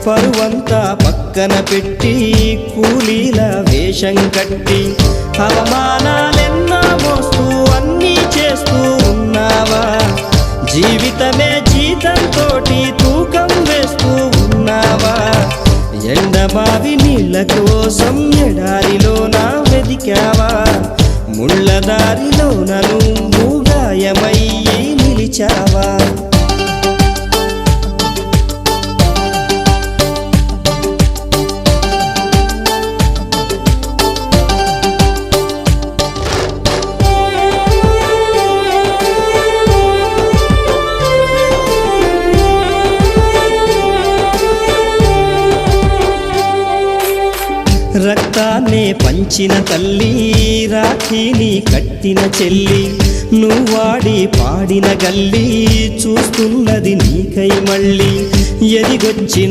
పరువంతా పక్కన పెట్టి కూలీల వేషం కట్టి అవమానాలెన్నో మోస్తూ అన్నీ చేస్తూ ఉన్నావా? జీవితమే జీతంతోటి తూకం వేస్తూ ఉన్నావా? ఎండమావి నీళ్ళ కోసం ఎడారిలోన వెదికావా? ముళ్ళదారిలోన నువ్వు గాయమయ్యి నిలిచావా? రక్తాన్నే పంచిన తల్లి, రాఖీని కట్టిన చెల్లి, నువ్వాడి పాడిన గల్లి చూస్తున్నది నీకై మళ్ళీ ఎదిగొచ్చిన